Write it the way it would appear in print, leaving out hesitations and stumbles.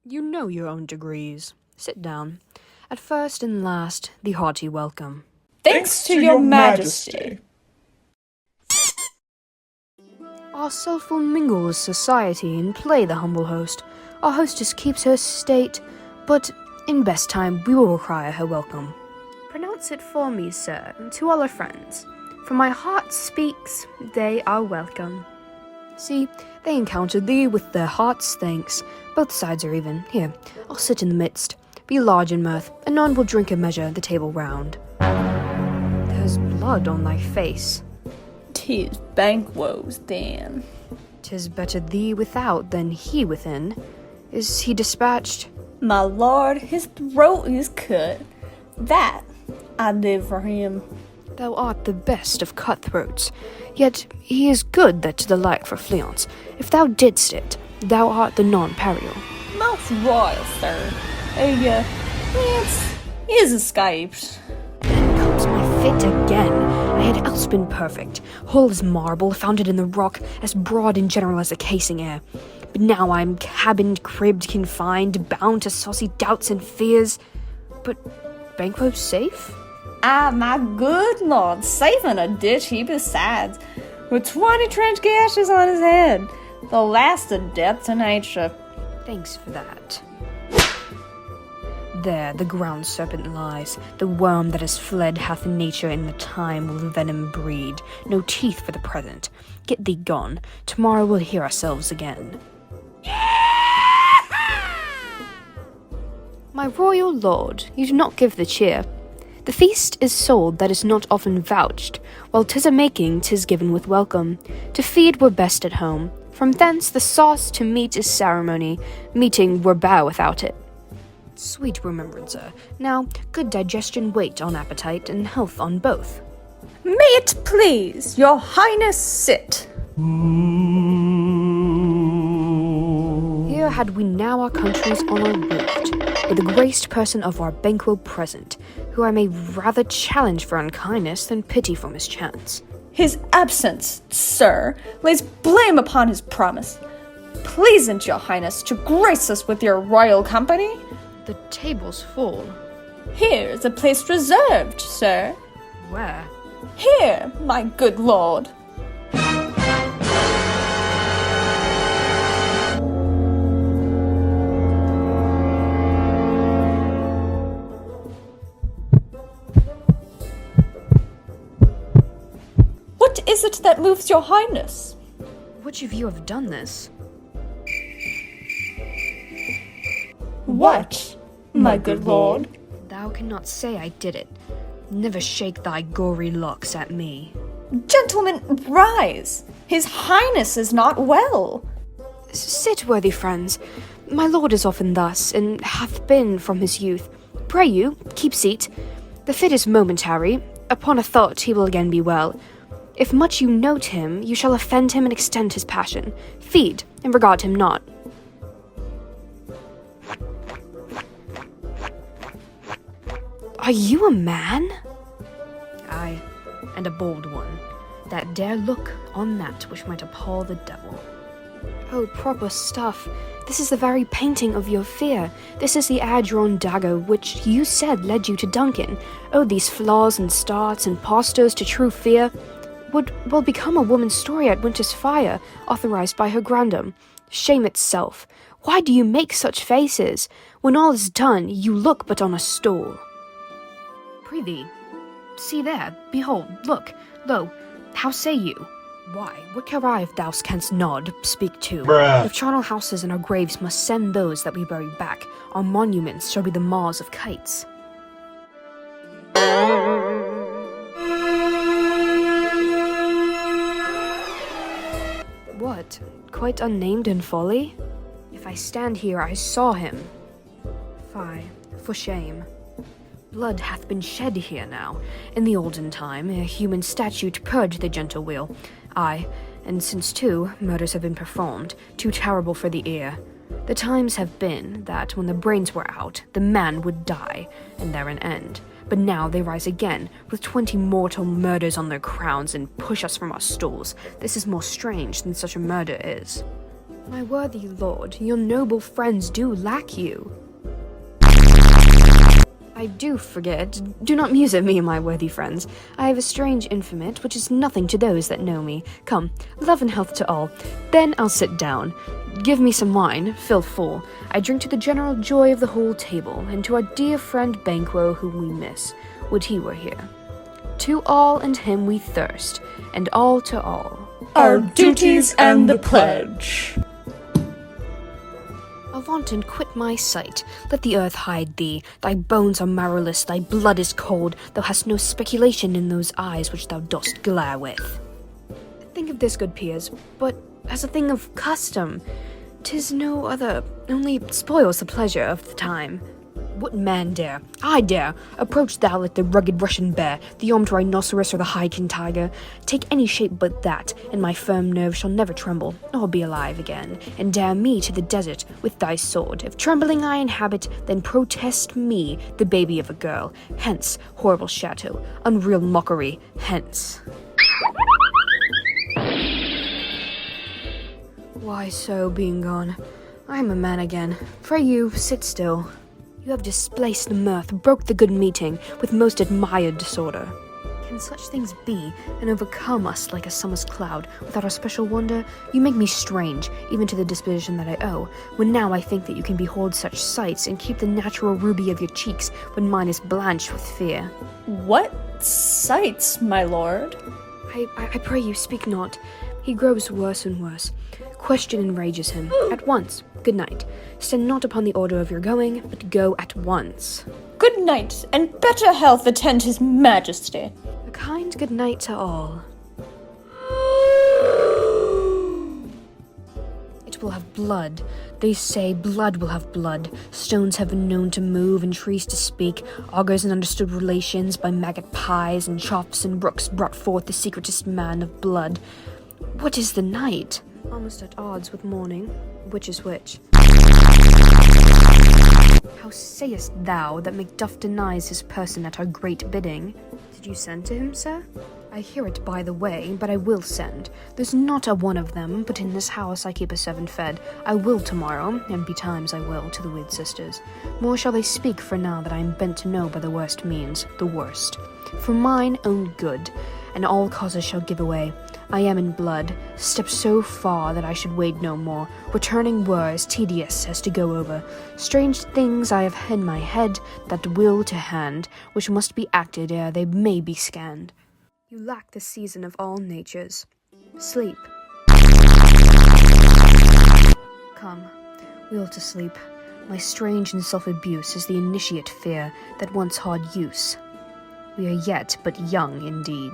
You know your own degrees. Sit down. At first and last, the hearty welcome. Thanks to your majesty. Our self will mingle with society and play the humble host. Our hostess keeps her state, but in best time we will require her welcome. Pronounce it for me, sir, and to all our friends. For my heart speaks, they are welcome. See, they encountered thee with their hearts' thanks. Both sides are even. Here, I'll sit in the midst. Be large in mirth, and none will drink a measure the table round. There's blood on thy face. 'Tis Banquo's, then. 'Tis better thee without than he within. Is he dispatched? My lord, his throat is cut. That I did for him. Thou art the best of cutthroats. Yet he is good that to the like for Fleance. If thou didst it, thou art the non-parial. Most royal, sir. Lance is escaped. Then comes my fit again. I had else been perfect, whole as marble, founded in the rock, as broad and general as a casing air. But now I'm cabined, cribbed, confined, bound to saucy doubts and fears. But Banquo's safe? Ah, my good lord, safe in a ditch he besides, with 20 trench gashes on his head, the last of death to nature. Thanks for that. There the ground serpent lies, the worm that has fled hath nature in the time will venom breed, no teeth for the present. Get thee gone, tomorrow we'll hear ourselves again. My royal lord, you do not give the cheer. The feast is sold that is not often vouched, while 'tis a making 'tis given with welcome. To feed were best at home, from thence the sauce to meat is ceremony, meeting were bow without it. Sweet remembrancer, now good digestion wait on appetite and health on both. May it please your highness sit. Here had we now our country's honour roofed, with the graced person of our Banquo present, who I may rather challenge for unkindness than pity for mischance. His absence, sir, lays blame upon his promise. Pleasant your highness to grace us with your royal company. The table's full. Here is a place reserved, sir. Where? Here, my good lord. What is it that moves your highness? Which of you have done this? What, my good lord? Thou cannot say I did it. Never shake thy gory locks at me. Gentlemen, rise. His highness is not well. Sit, worthy friends. My lord is often thus, and hath been from his youth. Pray you, keep seat. The fit is momentary. Upon a thought he will again be well. If much you note him, you shall offend him and extend his passion. Feed, and regard him not. Are you a man? Aye, and a bold one, that dare look on that which might appall the devil. Oh, proper stuff. This is the very painting of your fear. This is the ad-drawn dagger which you said led you to Duncan. Oh, these flaws and starts and posters to true fear will become a woman's story at Winter's Fire, authorized by her grandam. Shame itself. Why do you make such faces? When all is done, you look but on a stool. Prithee, see there, behold, look, lo, how say you? Why, what care I if thou canst nod, speak too? Bruh. If charnel houses and our graves must send those that we bury back, our monuments shall be the maws of kites. What, quite unnamed in folly? If I stand here, I saw him. Fie, for shame. Blood hath been shed here now. In the olden time, a human statute purged the gentle will. Aye, and since too, murders have been performed, too terrible for the ear. The times have been that when the brains were out, the man would die, and there an end. But now they rise again, with 20 mortal murders on their crowns, and push us from our stools. This is more strange than such a murder is. My worthy lord, your noble friends do lack you. I do forget. Do not muse at me, my worthy friends. I have a strange infamy, which is nothing to those that know me. Come, love and health to all. Then I'll sit down. Give me some wine, fill full. I drink to the general joy of the whole table, and to our dear friend Banquo, whom we miss. Would he were here. To all and him we thirst, and all to all. Our duties and the pledge. Avaunt and quit my sight. Let the earth hide thee. Thy bones are marrowless, thy blood is cold. Thou hast no speculation in those eyes which thou dost glare with. Think of this, good peers, but as a thing of custom. 'Tis no other, only spoils the pleasure of the time. What man dare? I dare! Approach thou like the rugged Russian bear, the armed rhinoceros, or the hiking tiger. Take any shape but that, and my firm nerve shall never tremble, nor be alive again. And dare me to the desert with thy sword. If trembling I inhabit, then protest me, the baby of a girl. Hence, horrible shadow, unreal mockery, hence. Why so, being gone? I am a man again. Pray you, sit still. You have displaced the mirth, broke the good meeting, with most admired disorder. Can such things be, and overcome us like a summer's cloud, without our special wonder? You make me strange, even to the disposition that I owe, when now I think that you can behold such sights, and keep the natural ruby of your cheeks, when mine is blanched with fear. What sights, my lord? I pray you, speak not. He grows worse and worse. Question enrages him. At once. Good night. Stand not upon the order of your going, but go at once. Good night, and better health attend his majesty. A kind good night to all. It will have blood. They say blood will have blood. Stones have been known to move and trees to speak. Augurs and understood relations by maggot pies and choughs and brooks brought forth the secretest man of blood. What is the night? Almost at odds with morning. Which is which? How sayest thou that Macduff denies his person at our great bidding? Did you send to him, sir? I hear it by the way, but I will send. There's not a one of them, but in this house I keep a servant fed. I will tomorrow, and betimes I will, to the weird sisters. More shall they speak for now that I am bent to know by the worst means, the worst. For mine own good, and all causes shall give away. I am in blood, stepped so far that I should wade no more. Returning were as tedious as to go over. Strange things I have in my head that will to hand, which must be acted ere they may be scanned. You lack the season of all natures. Sleep. Come, we'll to sleep. My strange and self-abuse is the initiate fear that once hard use. We are yet but young indeed.